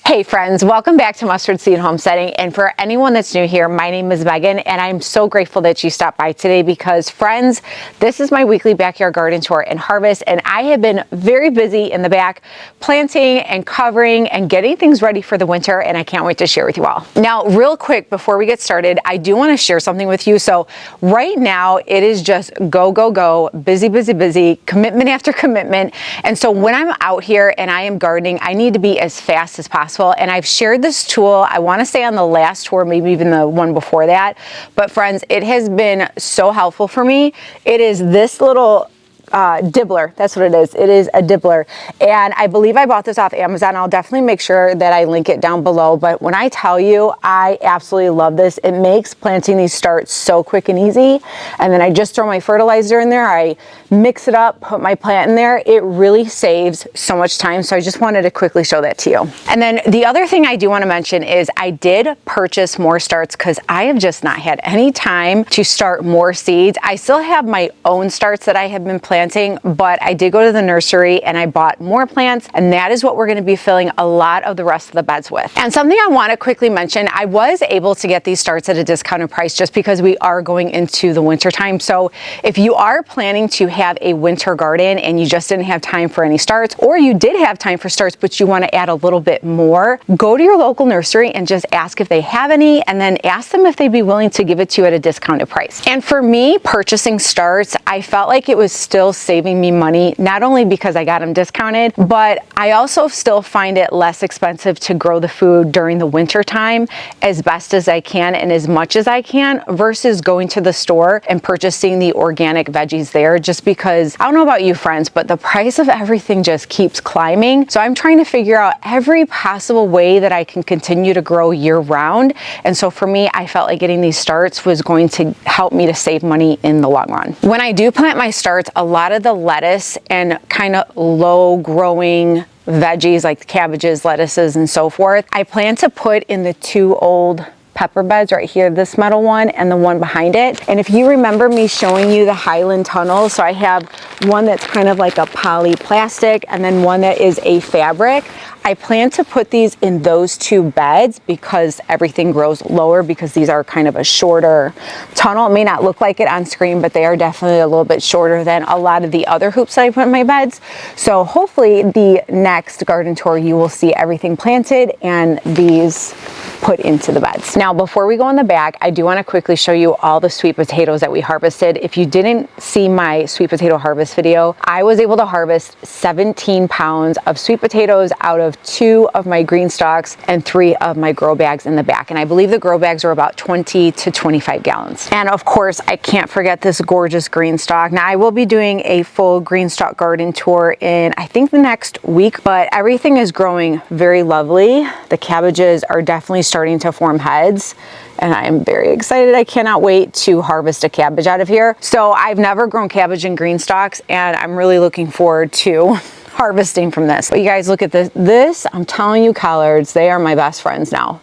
Hey friends, welcome back to Mustard Seed Homesteading. And for anyone that's new here, my name is Megan and I'm so grateful that you stopped by today because friends, this is my weekly backyard garden tour and harvest, and I have been very busy in the back planting and covering and getting things ready for the winter, and I can't wait to share with you all. Now, real quick before we get started, I do want to share something with you. So right now it is just go, go, go, busy, busy, busy, commitment after commitment. And so when I'm out here and I am gardening, I need to be as fast as possible. And I've shared this tool, I want to say on the last tour, maybe even the one before that. But friends, it has been so helpful for me. It is this little dibbler. That's what it is. It is a dibbler. And I believe I bought this off Amazon. I'll definitely make sure that I link it down below. But when I tell you, I absolutely love this. It makes planting these starts so quick and easy. And then I just throw my fertilizer in there. I mix it up, put my plant in there. It really saves so much time. So I just wanted to quickly show that to you. And then the other thing I do want to mention is I did purchase more starts because I have just not had any time to start more seeds. I still have my own starts that I have been planting, but I did go to the nursery and I bought more plants, and that is what we're going to be filling a lot of the rest of the beds with. And something I want to quickly mention, I was able to get these starts at a discounted price just because we are going into the winter time. So if you are planning to have a winter garden and you just didn't have time for any starts, or you did have time for starts but you want to add a little bit more, go to your local nursery and just ask if they have any, and then ask them if they'd be willing to give it to you at a discounted price. And for me, purchasing starts, I felt like it was still saving me money, not only because I got them discounted, but I also still find it less expensive to grow the food during the winter time as best as I can and as much as I can versus going to the store and purchasing the organic veggies there, just because I don't know about you friends, but the price of everything just keeps climbing. So I'm trying to figure out every possible way that I can continue to grow year round. And so for me, I felt like getting these starts was going to help me to save money in the long run. When I do plant my starts, a lot of the lettuce and kind of low growing veggies like cabbages, lettuces, and so forth, I plan to put in the two old pepper beds right here, this metal one and the one behind it. And if you remember me showing you the Highland tunnel, so I have one that's kind of like a poly plastic and then one that is a fabric. I plan to put these in those two beds because everything grows lower, because these are kind of a shorter tunnel. It may not look like it on screen, but they are definitely a little bit shorter than a lot of the other hoops that I put in my beds. So hopefully the next garden tour, you will see everything planted and these put into the beds. Now, before we go in the back, I do want to quickly show you all the sweet potatoes that we harvested. If you didn't see my sweet potato harvest video, I was able to harvest 17 pounds of sweet potatoes out of 2 of my green stalks and 3 of my grow bags in the back. And I believe the grow bags are about 20 to 25 gallons. And of course, I can't forget this gorgeous green stalk. Now, I will be doing a full green stalk garden tour in, I think, the next week, but everything is growing very lovely. The cabbages are definitely starting to form heads, and I am very excited. I cannot wait to harvest a cabbage out of here. So I've never grown cabbage in green stalks, and I'm really looking forward to harvesting from this. But you guys, look at this. I'm telling you, collards, they are my best friends now.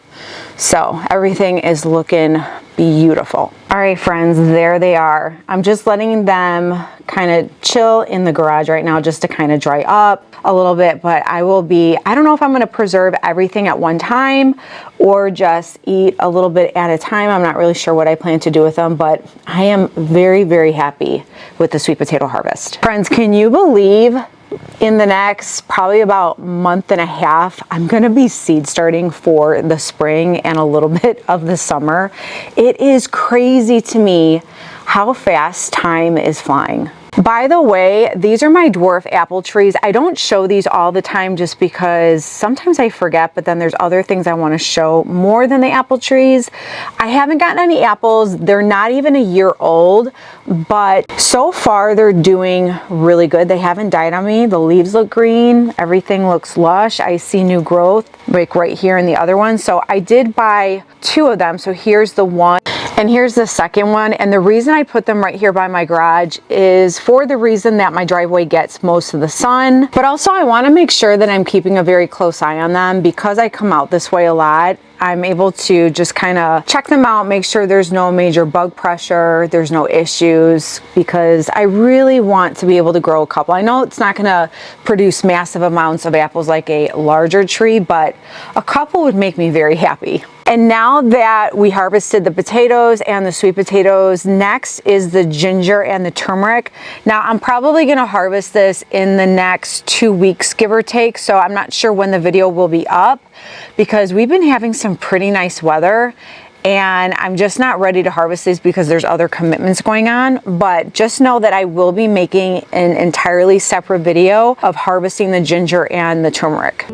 So everything is looking beautiful. All right, friends, there they are. I'm just letting them kind of chill in the garage right now just to kind of dry up a little bit, but I don't know if I'm going to preserve everything at one time or just eat a little bit at a time. I'm not really sure what I plan to do with them, but I am very, very happy with the sweet potato harvest. Friends, can you believe in the next probably about month and a half, I'm going to be seed starting for the spring and a little bit of the summer. It is crazy to me how fast time is flying. By the way, these are my dwarf apple trees. I don't show these all the time just because sometimes I forget, but then there's other things I want to show more than the apple trees. I haven't gotten any apples. They're not even a year old, but so far they're doing really good. They haven't died on me. The leaves look green. Everything looks lush. I see new growth like right here in the other one. So I did buy 2 of them. So here's the one and here's the second one. And the reason I put them right here by my garage is for the reason that my driveway gets most of the sun, but also I want to make sure that I'm keeping a very close eye on them because I come out this way a lot. I'm able to just kind of check them out, make sure there's no major bug pressure, there's no issues, because I really want to be able to grow a couple. I know it's not going to produce massive amounts of apples like a larger tree, but a couple would make me very happy. And now that we harvested the potatoes and the sweet potatoes, next is the ginger and the turmeric. Now I'm probably gonna harvest this in the next 2 weeks, give or take. So I'm not sure when the video will be up because we've been having some pretty nice weather and I'm just not ready to harvest these because there's other commitments going on. But just know that I will be making an entirely separate video of harvesting the ginger and the turmeric.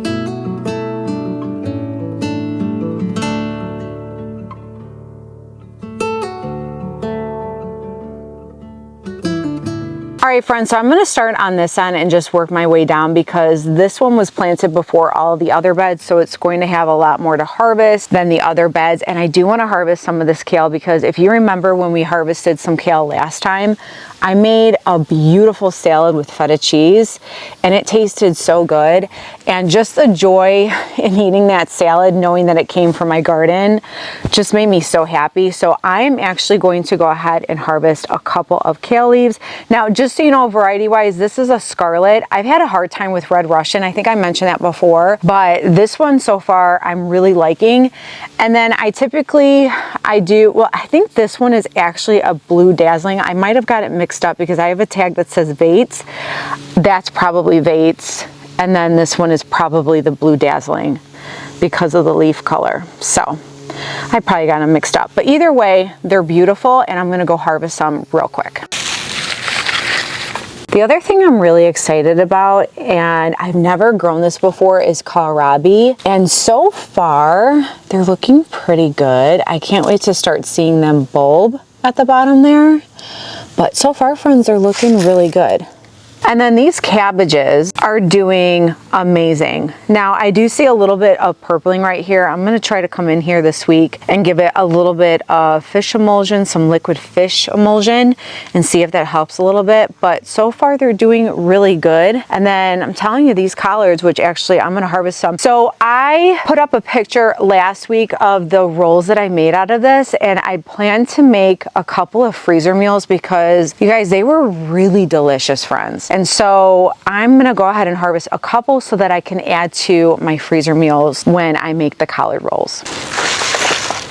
All right, friends, so I'm going to start on this end and just work my way down because this one was planted before all of the other beds, so it's going to have a lot more to harvest than the other beds. And I do want to harvest some of this kale because if you remember when we harvested some kale last time, I made a beautiful salad with feta cheese and it tasted so good. And just the joy in eating that salad, knowing that it came from my garden, just made me so happy. So I'm actually going to go ahead and harvest a couple of kale leaves. Now, just so you know, variety wise, this is a scarlet. I've had a hard time with red Russian. I think I mentioned that before, but this one so far I'm really liking. And then I think this one is actually a blue dazzling. I might have got it mixed up because I have a tag that says Vates. That's probably Vates. And then this one is probably the blue dazzling because of the leaf color. So I probably got them mixed up, but either way, they're beautiful and I'm gonna go harvest some real quick. The other thing I'm really excited about, and I've never grown this before, is kohlrabi. And so far, they're looking pretty good. I can't wait to start seeing them bulb at the bottom there. But so far, friends, they're looking really good. And then these cabbages are doing amazing. Now I do see a little bit of purpling right here. I'm gonna try to come in here this week and give it a little bit of fish emulsion, some liquid fish emulsion, and see if that helps a little bit. But so far they're doing really good. And then I'm telling you, these collards, which actually I'm gonna harvest some. So I put up a picture last week of the rolls that I made out of this, and I plan to make a couple of freezer meals because you guys, they were really delicious, friends. And so I'm gonna go ahead and harvest a couple so that I can add to my freezer meals when I make the collard rolls.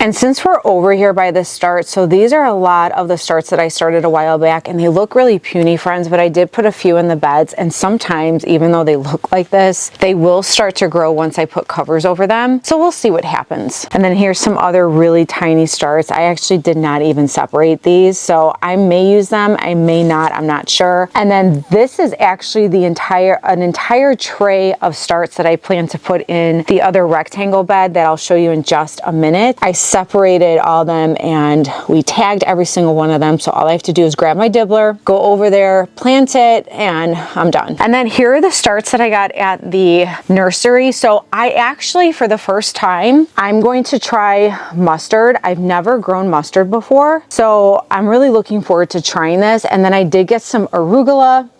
And since we're over here by the start, so these are a lot of the starts that I started a while back and they look really puny, friends, but I did put a few in the beds, and sometimes even though they look like this, they will start to grow once I put covers over them. So we'll see what happens. And then here's some other really tiny starts. I actually did not even separate these, so I may use them, I may not, I'm not sure. And then this is actually an entire tray of starts that I plan to put in the other rectangle bed that I'll show you in just a minute. I separated all of them and we tagged every single one of them. So all I have to do is grab my dibbler, go over there, plant it, and I'm done. And then here are the starts that I got at the nursery. So I actually, for the first time, I'm going to try mustard. I've never grown mustard before. So I'm really looking forward to trying this. And then I did get some arugula.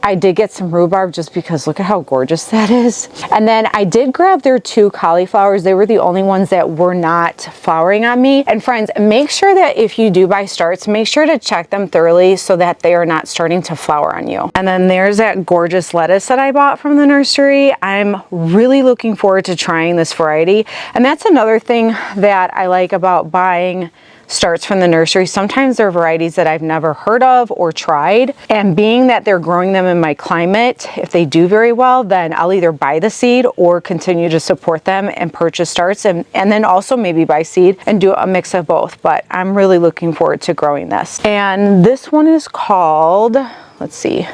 I did get some rhubarb just because look at how gorgeous that is. And then I did grab their 2 cauliflowers. They were the only ones that were not flowering on me. And friends, make sure that if you do buy starts, make sure to check them thoroughly so that they are not starting to flower on you. And then there's that gorgeous lettuce that I bought from the nursery. I'm really looking forward to trying this variety. And that's another thing that I like about buying starts from the nursery. Sometimes they're varieties that I've never heard of or tried, and being that they're growing them in my climate, if they do very well, then I'll either buy the seed or continue to support them and purchase starts, and then also maybe buy seed and do a mix of both. But I'm really looking forward to growing this. And this one is called, let's see,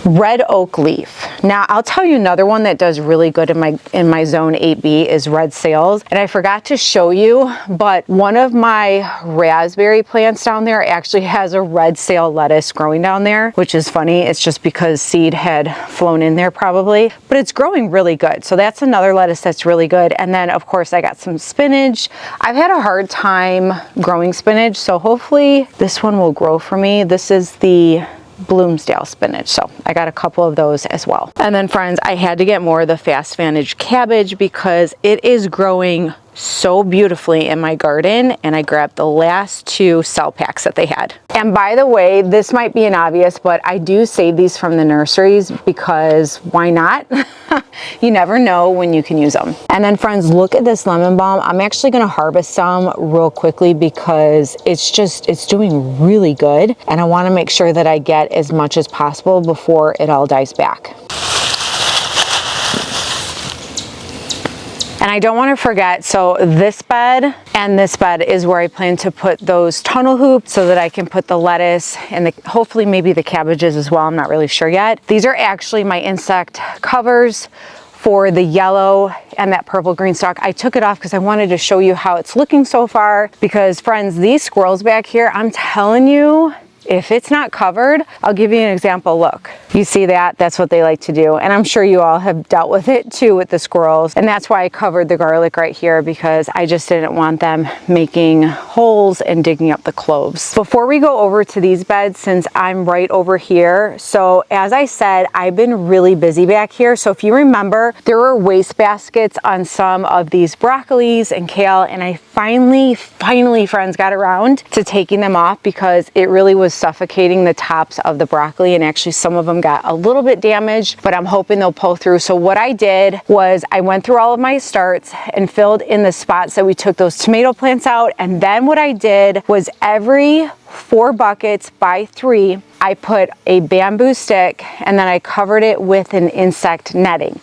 red oak leaf. Now I'll tell you another one that does really good in my zone 8B is red sales. And I forgot to show you, but one of my raspberry plants down there actually has a red sale lettuce growing down there, which is funny. It's just because seed had flown in there probably, but it's growing really good. So that's another lettuce that's really good. And then of course I got some spinach. I've had a hard time growing spinach, so hopefully this one will grow for me. This is the Bloomsdale spinach. So I got a couple of those as well. And then friends, I had to get more of the fast vantage cabbage because it is growing so beautifully in my garden, and I grabbed the last 2 cell packs that they had. And by the way, this might be an obvious, but I do save these from the nurseries because why not? You never know when you can use them. And then friends, look at this lemon balm. I'm actually gonna harvest some real quickly because it's doing really good, and I wanna make sure that I get as much as possible before it all dies back. And I don't want to forget, so this bed and this bed is where I plan to put those tunnel hoops so that I can put the lettuce and hopefully maybe the cabbages as well. I'm not really sure yet. These are actually my insect covers for the yellow and that purple green stalk. I took it off because I wanted to show you how it's looking so far, because friends, these squirrels back here, I'm telling you, if it's not covered, I'll give you an example. Look, you see that? That's what they like to do. And I'm sure you all have dealt with it too with the squirrels. And that's why I covered the garlic right here, because I just didn't want them making holes and digging up the cloves. Before we go over to these beds, since I'm right over here, so as I said, I've been really busy back here. So if you remember, there were waste baskets on some of these broccolis and kale, and I finally, friends, got around to taking them off because it really was suffocating the tops of the broccoli, and actually some of them got a little bit damaged, but I'm hoping they'll pull through. So what I did was I went through all of my starts and filled in the spots that we took those tomato plants out, and then what I did was every 4 buckets by 3, I put a bamboo stick and then I covered it with an insect netting.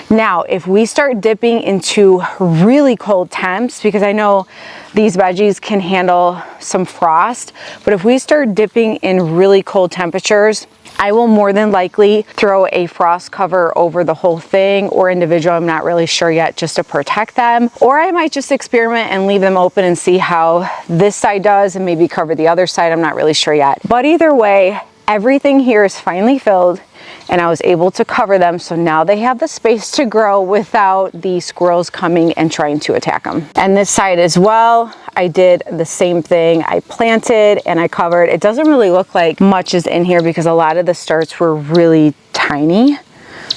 Now, if we start dipping into really cold temps, because I know these veggies can handle some frost, but if we start dipping in really cold temperatures, I will more than likely throw a frost cover over the whole thing, or individual, I'm not really sure yet, just to protect them. Or I might just experiment and leave them open and see how this side does and maybe cover the other side. I'm not really sure yet. But either way, everything here is finally filled and I was able to cover them, so now they have the space to grow without the squirrels coming and trying to attack them. And this side as well, I did the same thing. I planted and I covered. It doesn't really look like much is in here because a lot of the starts were really tiny.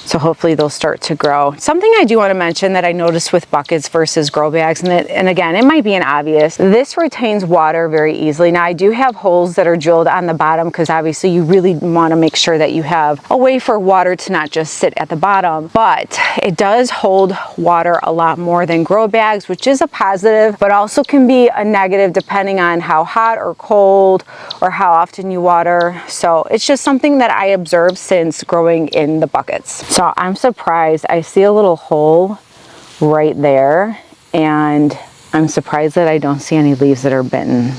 So hopefully they'll start to grow. Something I do want to mention that I noticed with buckets versus grow bags, and again, it might be an obvious, this retains water very easily. Now I do have holes that are drilled on the bottom because obviously you really want to make sure that you have a way for water to not just sit at the bottom, but it does hold water a lot more than grow bags, which is a positive, but also can be a negative depending on how hot or cold or how often you water. So it's just something that I observed since growing in the buckets. So I'm surprised. I see a little hole right there, and I'm surprised that I don't see any leaves that are bitten.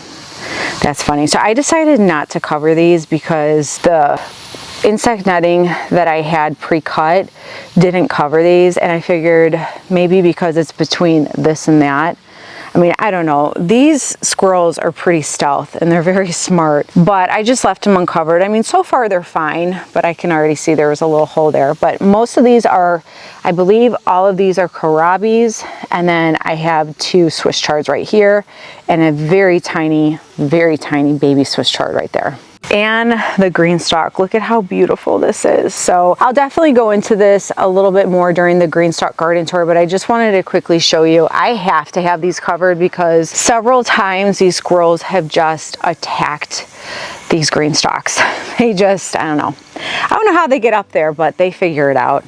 That's funny. So I decided not to cover these because the insect netting that I had pre-cut didn't cover these, and I figured maybe because it's between this and that. I mean, I don't know. These squirrels are pretty stealth and they're very smart, but I just left them uncovered. I mean, so far they're fine, but I can already see there was a little hole there. But most of these are, I believe all of these are kohlrabies, and then I have 2 Swiss chards right here and a very tiny baby Swiss chard right there. And the green stalk, look at how beautiful this is. So I'll definitely go into this a little bit more during the green stalk garden tour, but I just wanted to quickly show you, I have to have these covered because several times these squirrels have just attacked these green stalks. They just, I don't know how they get up there, but they figure it out.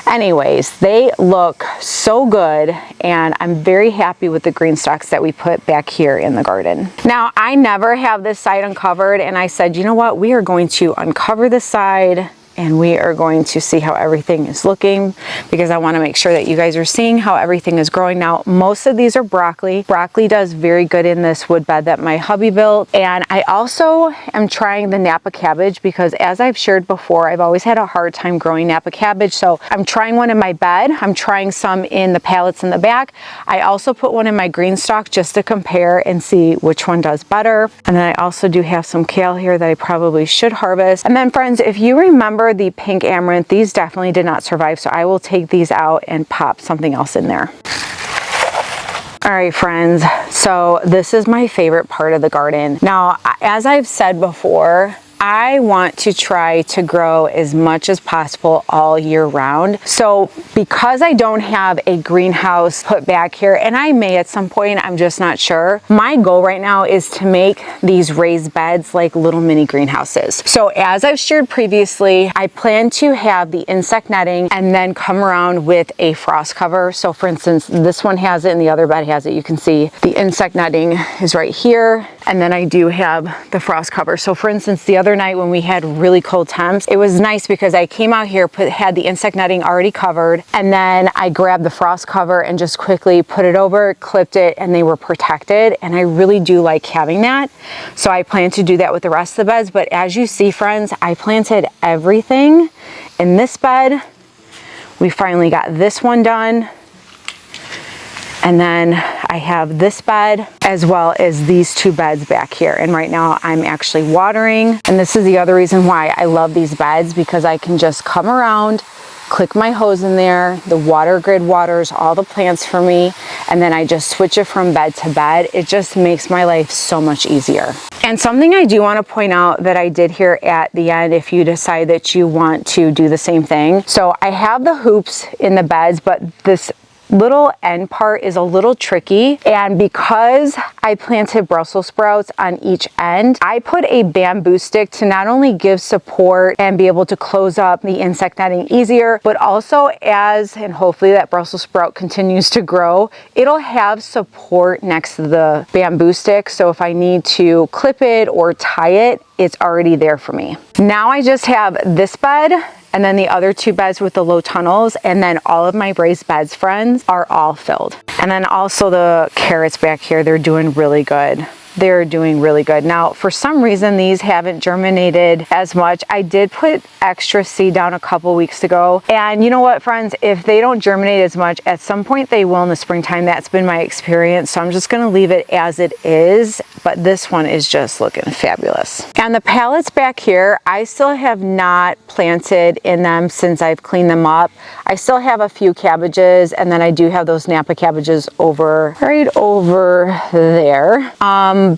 Anyways, they look so good, and I'm very happy with the green stalks that we put back here in the garden. Now, I never have this side uncovered, and I said, you know what, we are going to uncover this side and we are going to see how everything is looking, because I want to make sure that you guys are seeing how everything is growing. Now, most of these are broccoli. Broccoli does very good in this wood bed that my hubby built. And I also am trying the Napa cabbage because, as I've shared before, I've always had a hard time growing Napa cabbage. So I'm trying one in my bed. I'm trying some in the pallets in the back. I also put one in my green stalk just to compare and see which one does better. And then I also do have some kale here that I probably should harvest. And then friends, if you remember the pink amaranth, these definitely did not survive, so I will take these out and pop something else in there. All right, friends, so this is my favorite part of the garden. Now, as I've said before, I want to try to grow as much as possible all year round. So because I don't have a greenhouse put back here, and I may at some point, I'm just not sure, my goal right now is to make these raised beds like little mini greenhouses. So as I've shared previously, I plan to have the insect netting and then come around with a frost cover. So for instance, this one has it and the other bed has it. You can see the insect netting is right here. And then I do have the frost cover. So for instance, the other night when we had really cold temps, it was nice because I came out here, had the insect netting already covered, and then I grabbed the frost cover and just quickly put it over, clipped it, and they were protected. And I really do like having that. So I plan to do that with the rest of the beds. But as you see, friends, I planted everything in this bed. We finally got this one done. And then I have this bed as well as these two beds back here. And right now I'm actually watering. And this is the other reason why I love these beds, because I can just come around, click my hose in there, the water grid waters all the plants for me, and then I just switch it from bed to bed. It just makes my life so much easier. And something I do want to point out that I did here at the end, if you decide that you want to do the same thing. So I have the hoops in the beds, but this little end part is a little tricky, and because I planted Brussels sprouts on each end, I put a bamboo stick to not only give support and be able to close up the insect netting easier, but also and hopefully that Brussels sprout continues to grow, it'll have support next to the bamboo stick. So if I need to clip it or tie it, it's already there for me. Now I just have this bed and then the other two beds with the low tunnels, and then all of my raised beds, friends, are all filled. And then also the carrots back here, they're doing really good. They're doing really good. Now, for some reason, these haven't germinated as much. I did put extra seed down a couple weeks ago. And you know what, friends? If they don't germinate as much, at some point they will in the springtime. That's been my experience. So I'm just gonna leave it as it is. But this one is just looking fabulous. And the pallets back here, I still have not planted in them since I've cleaned them up. I still have a few cabbages, and then I do have those Napa cabbages right over there.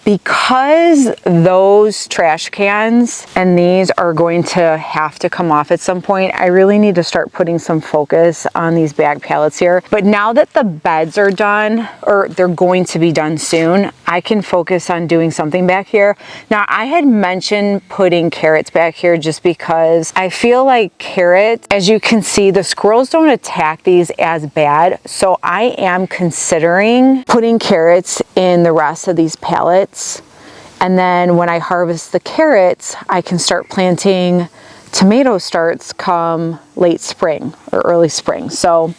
Because those trash cans and these are going to have to come off at some point, I really need to start putting some focus on these bag pallets here. But now that the beds are done, or they're going to be done soon, I can focus on doing something back here. Now, I had mentioned putting carrots back here just because I feel like carrots, as you can see, the squirrels don't attack these as bad. So I am considering putting carrots in the rest of these pallets. And then when I harvest the carrots, I can start planting tomato starts come late spring or early spring. So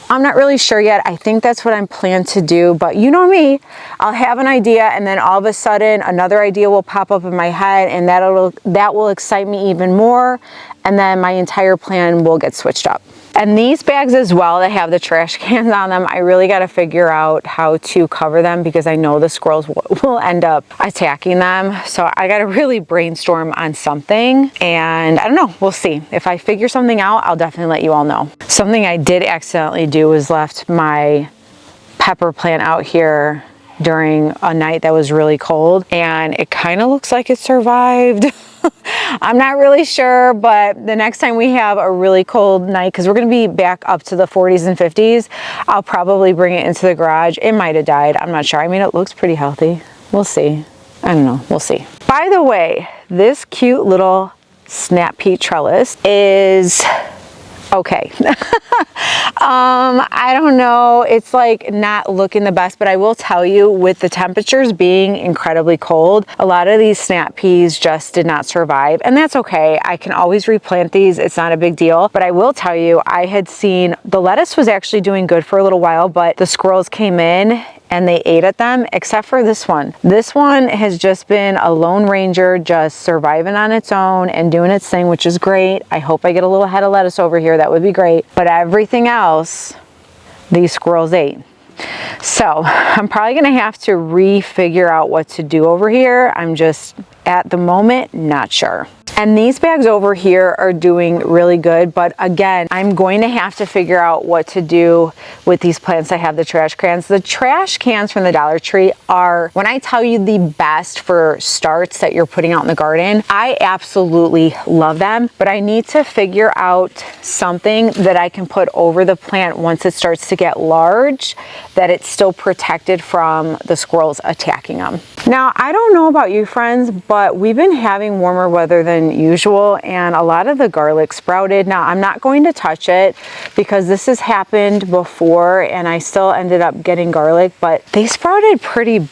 I'm not really sure yet. I think that's what I'm planning to do, but you know me, I'll have an idea and then all of a sudden another idea will pop up in my head, and that will excite me even more, and then my entire plan will get switched up. And these bags as well that have the trash cans on them, I really got to figure out how to cover them because I know the squirrels will end up attacking them. So I got to really brainstorm on something, and I don't know, we'll see. If I figure something out, I'll definitely let you all know. Something I did accidentally do was left my pepper plant out here during a night that was really cold, and it kind of looks like it survived. I'm not really sure, but the next time we have a really cold night, because we're going to be back up to the 40s and 50s, I'll probably bring it into the garage. It might have died. I'm not sure. I mean, it looks pretty healthy. We'll see. I don't know. We'll see. By the way, this cute little snap pea trellis is okay. I don't know, it's like not looking the best, but I will tell you, with the temperatures being incredibly cold, a lot of these snap peas just did not survive, and that's okay. I can always replant these. It's not a big deal. But I will tell you, I had seen the lettuce was actually doing good for a little while, but the squirrels came in and they ate at them, except for this one. This one has just been a lone ranger, just surviving on its own and doing its thing, which is great. I hope I get a little head of lettuce over here. That would be great. But everything else, these squirrels ate. So I'm probably gonna have to refigure out what to do over here. I'm just, at the moment, not sure. And these bags over here are doing really good, but again, I'm going to have to figure out what to do with these plants. I have the trash cans. The trash cans from the Dollar Tree are, when I tell you, the best for starts that you're putting out in the garden. I absolutely love them, but I need to figure out something that I can put over the plant once it starts to get large, that it's still protected from the squirrels attacking them. Now, I don't know about you friends, but we've been having warmer weather than usual, and a lot of the garlic sprouted. Now, I'm not going to touch it because this has happened before and I still ended up getting garlic, but they sprouted pretty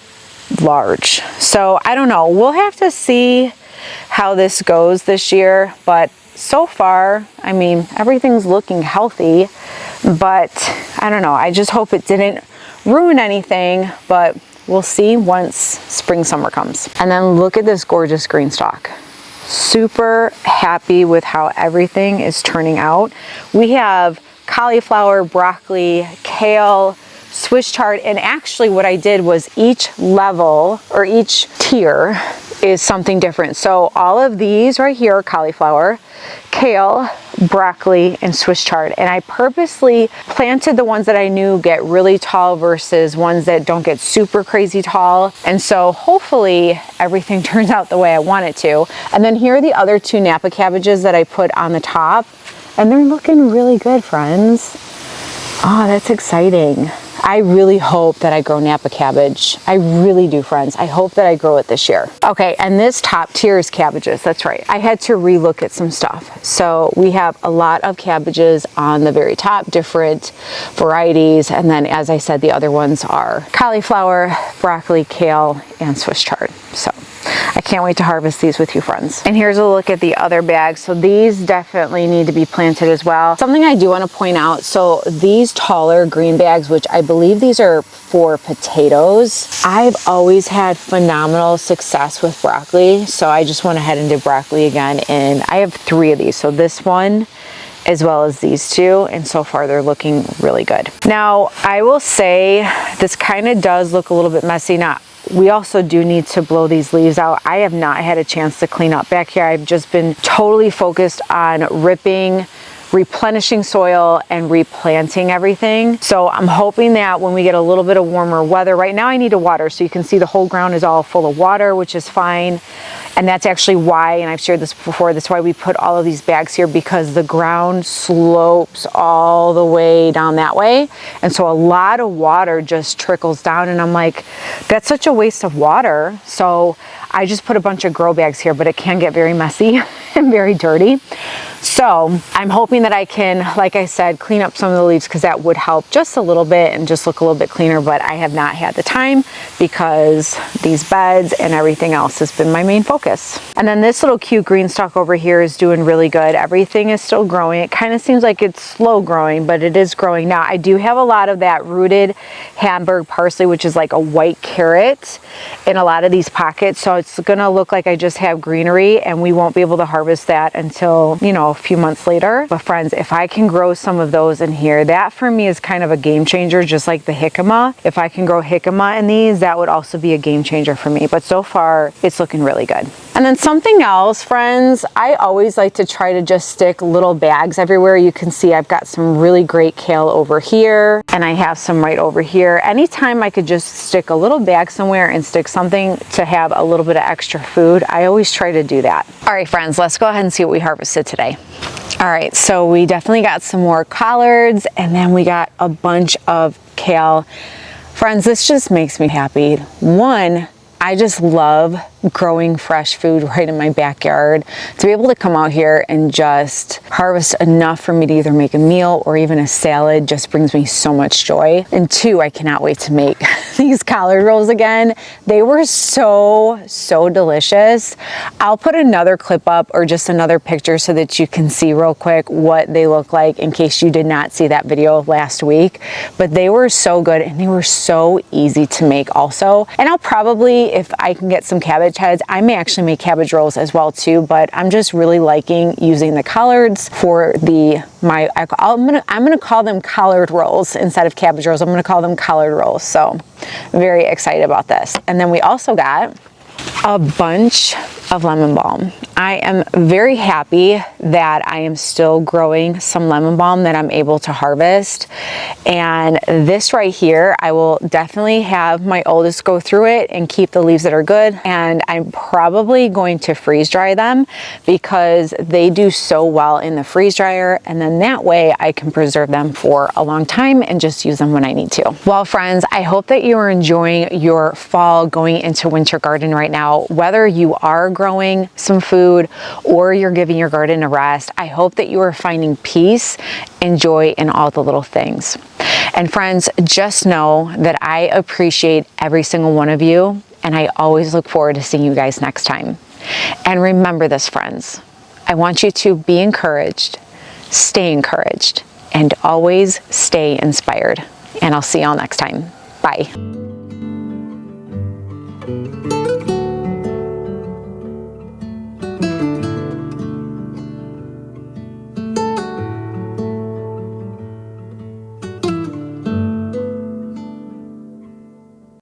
large. So I don't know, we'll have to see how this goes this year, but so far, I mean, everything's looking healthy, but I don't know, I just hope it didn't ruin anything, but we'll see once spring, summer comes. And then look at this gorgeous green stalk. Super happy with how everything is turning out. We have cauliflower, broccoli, kale, Swiss chard, and actually what I did was each level or each tier is something different. So all of these right here are cauliflower, kale, broccoli, and Swiss chard. And I purposely planted the ones that I knew get really tall versus ones that don't get super crazy tall. And so hopefully everything turns out the way I want it to. And then here are the other two Napa cabbages that I put on the top. And they're looking really good, friends. Oh, that's exciting. I really hope that I grow Napa cabbage. I really do, friends. I hope that I grow it this year. Okay, and this top tier is cabbages. That's right. I had to relook at some stuff. So we have a lot of cabbages on the very top, different varieties. And then, as I said, the other ones are cauliflower, broccoli, kale, and Swiss chard. So I can't wait to harvest these with you, friends. And here's a look at the other bags. So these definitely need to be planted as well. Something I do want to point out, so these taller green bags, which I believe these are for potatoes, I've always had phenomenal success with broccoli. So I just went ahead and did broccoli again. And I have 3 of these. So this one, as well as these two, and so far they're looking really good. Now, I will say this kind of does look a little bit messy. Now, we also do need to blow these leaves out. I have not had a chance to clean up back here. I've just been totally focused on ripping, replenishing soil, and replanting everything. So I'm hoping that when we get a little bit of warmer weather, right now I need to water, so you can see the whole ground is all full of water, which is fine. And that's actually why, and I've shared this before, that's why we put all of these bags here, because the ground slopes all the way down that way. And so a lot of water just trickles down, and I'm like, that's such a waste of water. So I just put a bunch of grow bags here, but it can get very messy and very dirty. So I'm hoping that I can, like I said, clean up some of the leaves, because that would help just a little bit and just look a little bit cleaner, but I have not had the time because these beds and everything else has been my main focus. And then this little cute green stalk over here is doing really good. Everything is still growing. It kind of seems like it's slow growing, but it is growing. Now, I do have a lot of that rooted Hamburg parsley, which is like a white carrot, in a lot of these pockets. So it's gonna look like I just have greenery, and we won't be able to harvest that until, you know, a few months later. But friends, if I can grow some of those in here, that for me is kind of a game changer, just like the jicama. If I can grow jicama in these, that would also be a game changer for me. But so far, it's looking really good. And then something else, friends, I always like to try to just stick little bags everywhere. You can see I've got some really great kale over here, and I have some right over here. Anytime I could just stick a little bag somewhere and stick something to have a little bit of extra food, I always try to do that. All right, friends, let's go ahead and see what we harvested today. All right, so we definitely got some more collards, and then we got a bunch of kale. Friends, this just makes me happy. One, I just love growing fresh food right in my backyard. To be able to come out here and just harvest enough for me to either make a meal or even a salad just brings me so much joy. And 2, I cannot wait to make these collard rolls again. They were so delicious. I'll put another clip up or just another picture so that you can see real quick what they look like in case you did not see that video last week. But they were so good, and they were so easy to make also. And I'll probably, if I can get some cabbage heads, I may actually make cabbage rolls as well too, but I'm just really liking using the collards for I'm gonna call them collard rolls instead of cabbage rolls. I'm gonna call them collard rolls. So I'm very excited about this. And then we also got a bunch of lemon balm. I am very happy that I am still growing some lemon balm that I'm able to harvest. And this right here, I will definitely have my oldest go through it and keep the leaves that are good. And I'm probably going to freeze dry them because they do so well in the freeze dryer. And then that way I can preserve them for a long time and just use them when I need to. Well, friends, I hope that you are enjoying your fall going into winter garden right now. Whether you are growing some food or you're giving your garden a rest, I hope that you are finding peace and joy in all the little things. And friends, just know that I appreciate every single one of you, and I always look forward to seeing you guys next time. And remember this, friends, I want you to be encouraged, stay encouraged, and always stay inspired. And I'll see y'all next time. Bye.